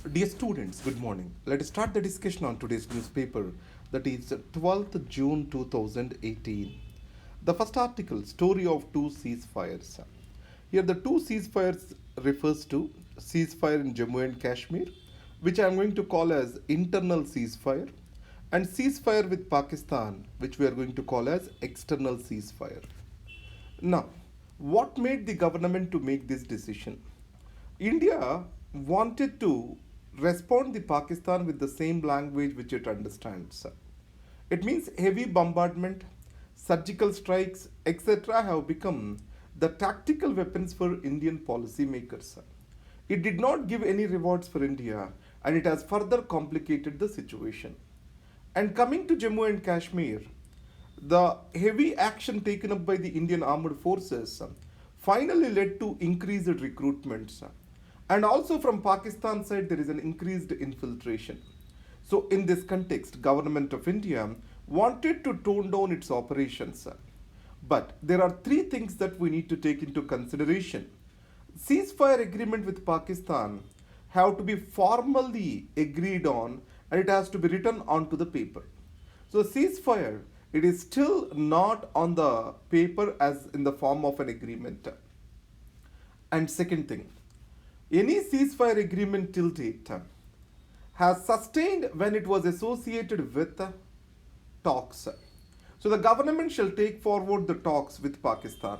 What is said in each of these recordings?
Dear students, good morning. Let us start the discussion on today's newspaper, that is 12th June 2018. The first article, Story of Two Ceasefires. Here the two ceasefires refers to ceasefire in Jammu and Kashmir, which I am going to call as internal ceasefire, and ceasefire with Pakistan, which we are going to call as external ceasefire. Now, what made the government to make this decision? India wanted to respond the Pakistan with the same language which it understands. It means heavy bombardment, surgical strikes, etc. have become the tactical weapons for Indian policymakers. It did not give any rewards for India and it has further complicated the situation. And coming to Jammu and Kashmir, the heavy action taken up by the Indian armed forces finally led to increased recruitments. And also from Pakistan side, there is an increased infiltration. So in this context, Government of India wanted to tone down its operations. But there are three things that we need to take into consideration. Ceasefire agreement with Pakistan have to be formally agreed on and it has to be written onto the paper. So ceasefire, it is still not on the paper as in the form of an agreement. And second thing, any ceasefire agreement till date has sustained when it was associated with talks. So the government shall take forward the talks with Pakistan.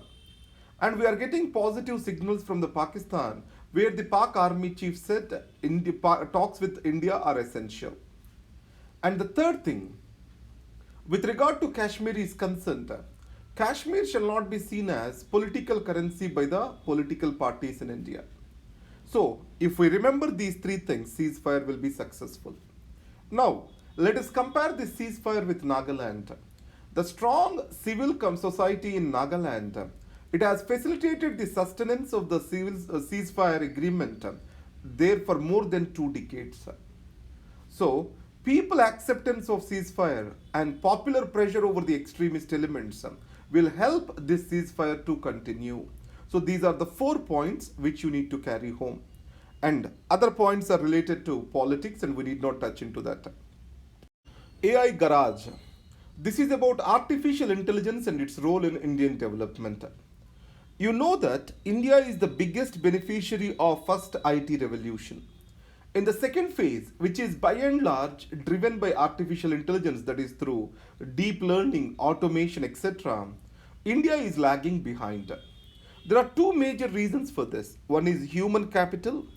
And we are getting positive signals from the Pakistan where the Pak army chief said talks with India are essential. And the third thing, with regard to Kashmir is concerned, Kashmir shall not be seen as political currency by the political parties in India. So, if we remember these three things, ceasefire will be successful. Now, let us compare this ceasefire with Nagaland. The strong civil society in Nagaland, it has facilitated the sustenance of the ceasefire agreement there for more than 2 decades. So, people acceptance of ceasefire and popular pressure over the extremist elements will help this ceasefire to continue. So these are the 4 points which you need to carry home. And other points are related to politics and we need not touch into that. AI Garage. This is about artificial intelligence and its role in Indian development. You know that India is the biggest beneficiary of first IT revolution. In the second phase, which is by and large driven by artificial intelligence, that is through deep learning, automation, etc., India is lagging behind. There are two major reasons for this. One is human capital,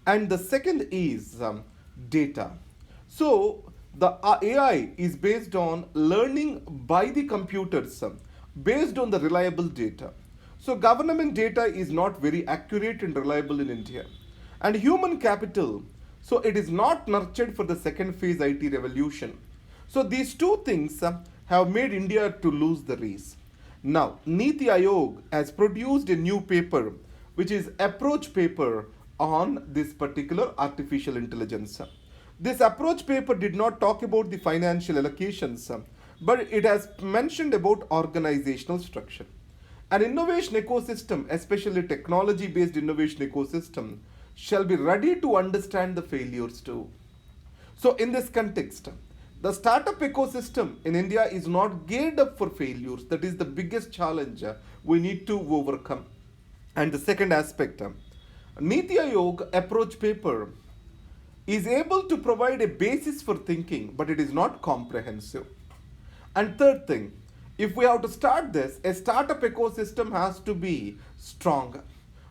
and the second is data. So, the AI is based on learning by the computers based on the reliable data. So, government data is not very accurate and reliable in India. And human capital, so it is not nurtured for the second phase IT revolution. So these two things have made India to lose the race. Now, Niti Aayog has produced a new paper, which is approach paper on this particular artificial intelligence. This approach paper did not talk about the financial allocations, but it has mentioned about organizational structure. An innovation ecosystem, especially technology-based innovation ecosystem, shall be ready to understand the failures too. So, in this context, the startup ecosystem in India is not geared up for failures. That is the biggest challenge we need to overcome. And the second aspect, Niti Aayog approach paper is able to provide a basis for thinking, but it is not comprehensive. And third thing, if we have to start this, a startup ecosystem has to be strong.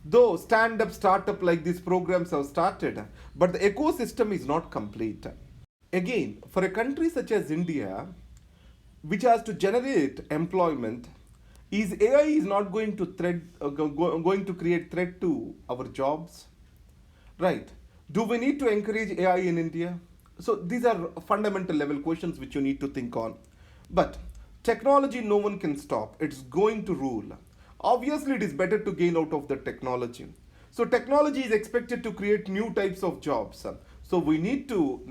Though stand-up startup like these programs have started, but the ecosystem is not complete. Again, for a country such as India, which has to generate employment, is AI is not going to going to create threat to our jobs, right? Do we need to encourage AI in India? So these are fundamental level questions which you need to think on. But technology no one can stop. It's going to rule. Obviously, it is better to gain out of the technology. So technology is expected to create new types of jobs. So we need to,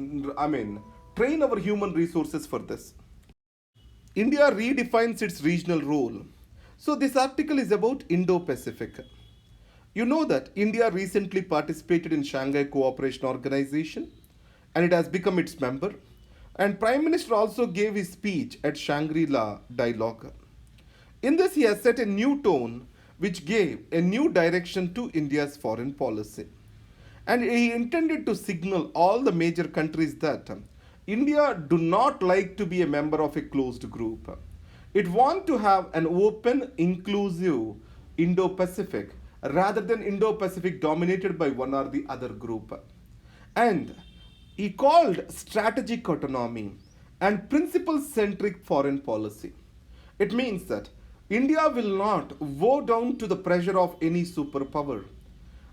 train our human resources for this. India redefines its regional role. So this article is about Indo-Pacific. You know that India recently participated in Shanghai Cooperation Organization and it has become its member. And Prime Minister also gave his speech at Shangri-La Dialogue. In this, he has set a new tone which gave a new direction to India's foreign policy. And he intended to signal all the major countries that India do not like to be a member of a closed group. It wants to have an open, inclusive Indo-Pacific rather than Indo-Pacific dominated by one or the other group. And he called strategic autonomy and principle-centric foreign policy. It means that India will not bow down to the pressure of any superpower.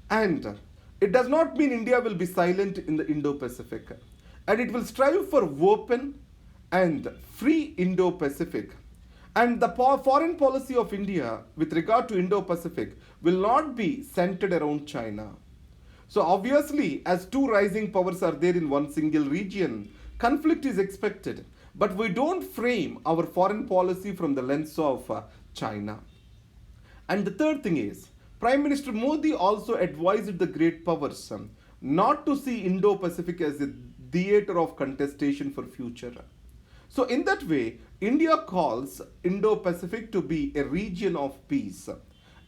And it does not mean India will be silent in the Indo-Pacific. And it will strive for open and free Indo-Pacific. And the foreign policy of India with regard to Indo-Pacific will not be centered around China. So obviously, as two rising powers are there in one single region, conflict is expected. But we don't frame our foreign policy from the lens of China. And the third thing is, Prime Minister Modi also advised the great powers not to see Indo-Pacific as a theater of contestation for future. So in that way, India calls Indo-Pacific to be a region of peace.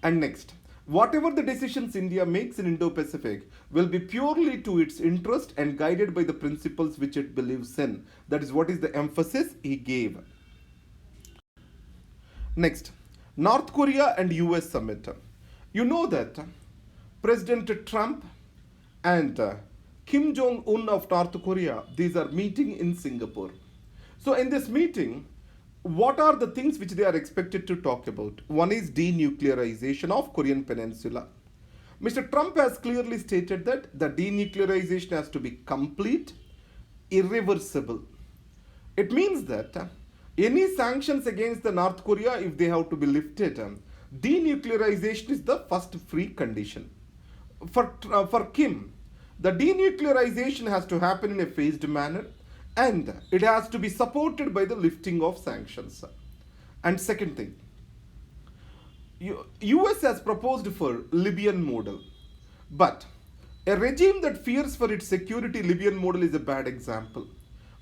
And next, whatever the decisions India makes in Indo-Pacific will be purely to its interest and guided by the principles which it believes in. That is what is the emphasis he gave. Next, North Korea and US summit. You know that President Trump and Kim Jong-un of North Korea, these are meeting in Singapore. So in this meeting, what are the things which they are expected to talk about? One is denuclearization of Korean Peninsula. Mr. Trump has clearly stated that the denuclearization has to be complete, irreversible. It means that any sanctions against the North Korea, if they have to be lifted, denuclearization is the first free condition. For Kim, the denuclearization has to happen in a phased manner and it has to be supported by the lifting of sanctions. And second thing, US has proposed for Libyan model, but a regime that fears for its security, Libyan model is a bad example.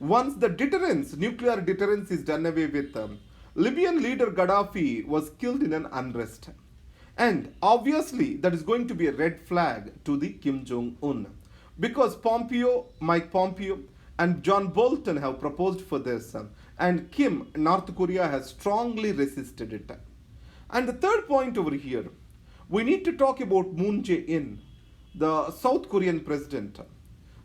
Once the deterrence, nuclear deterrence is done away with, Libyan leader Gaddafi was killed in an unrest. And obviously that is going to be a red flag to the Kim Jong-un because Mike Pompeo and John Bolton have proposed for this and North Korea has strongly resisted it. And the third point over here, we need to talk about Moon Jae-in, the South Korean president.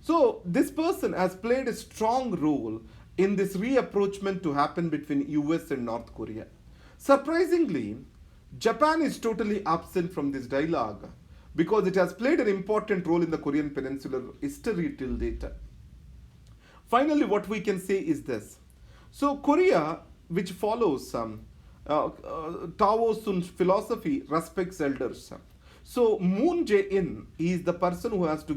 So this person has played a strong role in this reapproachment to happen between US and North Korea. Surprisingly, Japan is totally absent from this dialogue because it has played an important role in the Korean Peninsular history till date. Finally, what we can say is this. So Korea, which follows Tao Sun's philosophy, respects elders. So Moon Jae-in is the person who has to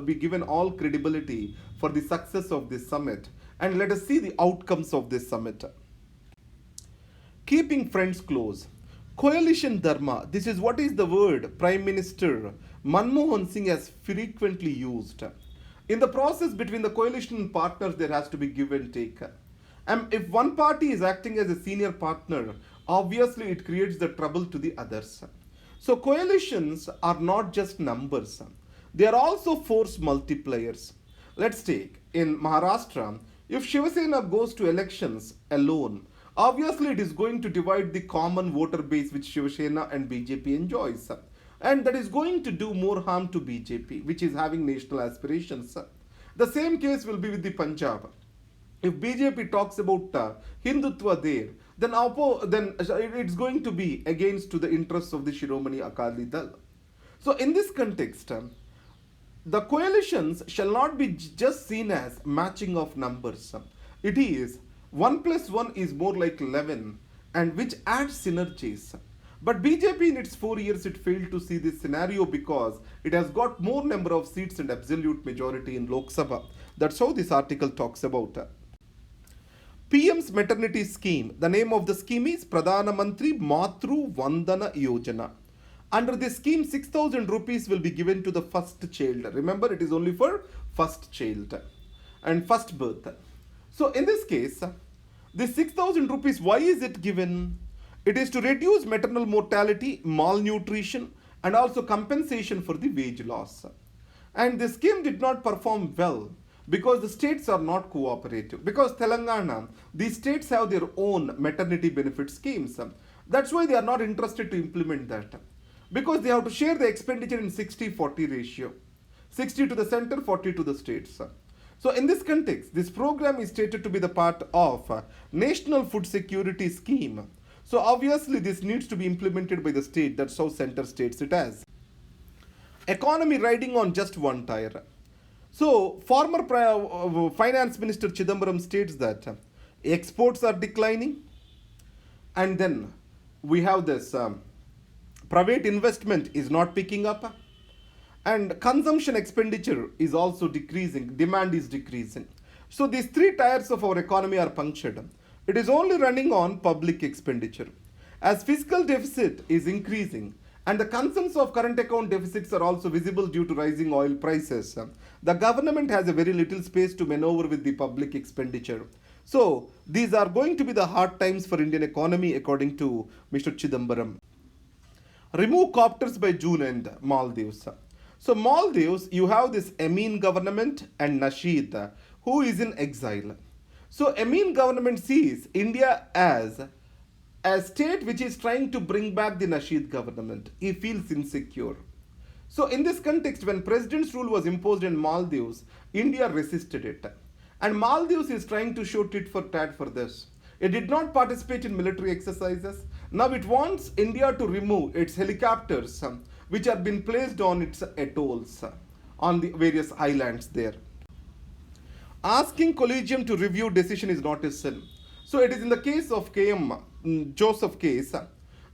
be given all credibility for the success of this summit. And let us see the outcomes of this summit. Keeping friends close. Coalition Dharma. This is what is the word Prime Minister Manmohan Singh has frequently used. In the process between the coalition partners, there has to be give and take. And if one party is acting as a senior partner, obviously it creates the trouble to the others. So coalitions are not just numbers. They are also force multipliers. Let's take in Maharashtra, if Shiva Sena goes to elections alone, obviously it is going to divide the common voter base which Shiva Sena and BJP enjoys. And that is going to do more harm to BJP, which is having national aspirations. The same case will be with the Punjab. If BJP talks about Hindutva there, then it's going to be against to the interests of the Shiromani Akali Dal. So in this context, the coalitions shall not be just seen as matching of numbers. It is 1 plus 1 is more like 11 and which adds synergies. But BJP in its 4 years, it failed to see this scenario because it has got more number of seats and absolute majority in Lok Sabha. That's how this article talks about. PMs Maternity Scheme. The name of the scheme is Pradhana Mantri Matru Vandana Yojana. Under this scheme, 6,000 rupees will be given to the first child. Remember, it is only for first child and first birth. So in this case, this 6,000 rupees, why is it given? It is to reduce maternal mortality, malnutrition, and also compensation for the wage loss. And the scheme did not perform well because the states are not cooperative. Because Telangana, these states have their own maternity benefit schemes. That's why they are not interested to implement that. Because they have to share the expenditure in 60-40 ratio. 60 to the center, 40 to the states. So in this context, this program is stated to be the part of National Food Security Scheme. So obviously this needs to be implemented by the state. That's how center states it as. Economy riding on just one tire. So former Finance Minister Chidambaram states that exports are declining, and then we have this private investment is not picking up, and consumption expenditure is also decreasing, demand is decreasing. So these three tires of our economy are punctured. It is only running on public expenditure. As fiscal deficit is increasing and the concerns of current account deficits are also visible due to rising oil prices, the government has a very little space to maneuver with the public expenditure. So these are going to be the hard times for Indian economy according to Mr. Chidambaram. Remove copters by June end, Maldives. So Maldives, you have this Amin government and Nasheed, who is in exile. So Amin government sees India as a state which is trying to bring back the Nasheed government. He feels insecure. So in this context, when president's rule was imposed in Maldives, India resisted it. And Maldives is trying to show tit for tat for this. It did not participate in military exercises. Now it wants India to remove its helicopters which have been placed on its atolls on the various islands there. Asking collegium to review decision is not a sin. So it is in the case of KM Joseph case,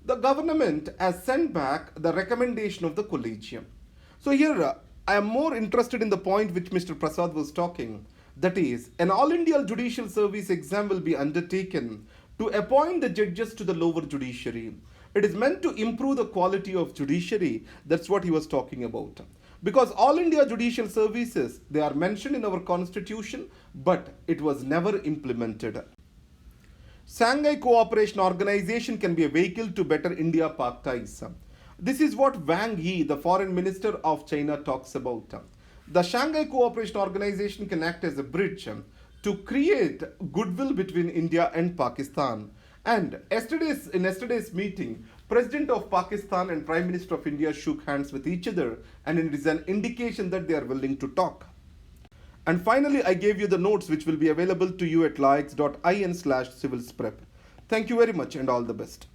the government has sent back the recommendation of the collegium. So here I am more interested in the point which Mr. Prasad was talking. That is, an All India Judicial Service exam will be undertaken to appoint the judges to the lower judiciary. It is meant to improve the quality of judiciary. That's what he was talking about. Because All India Judicial Services, they are mentioned in our constitution, but it was never implemented. Shanghai Cooperation Organization can be a vehicle to better India-Pak ties. This is what Wang Yi, the foreign minister of China, talks about. The Shanghai Cooperation Organization can act as a bridge to create goodwill between India and Pakistan. And in yesterday's meeting, President of Pakistan and Prime Minister of India shook hands with each other, and it is an indication that they are willing to talk. And finally, I gave you the notes which will be available to you at laix.in/civilsprep. Thank you very much and all the best.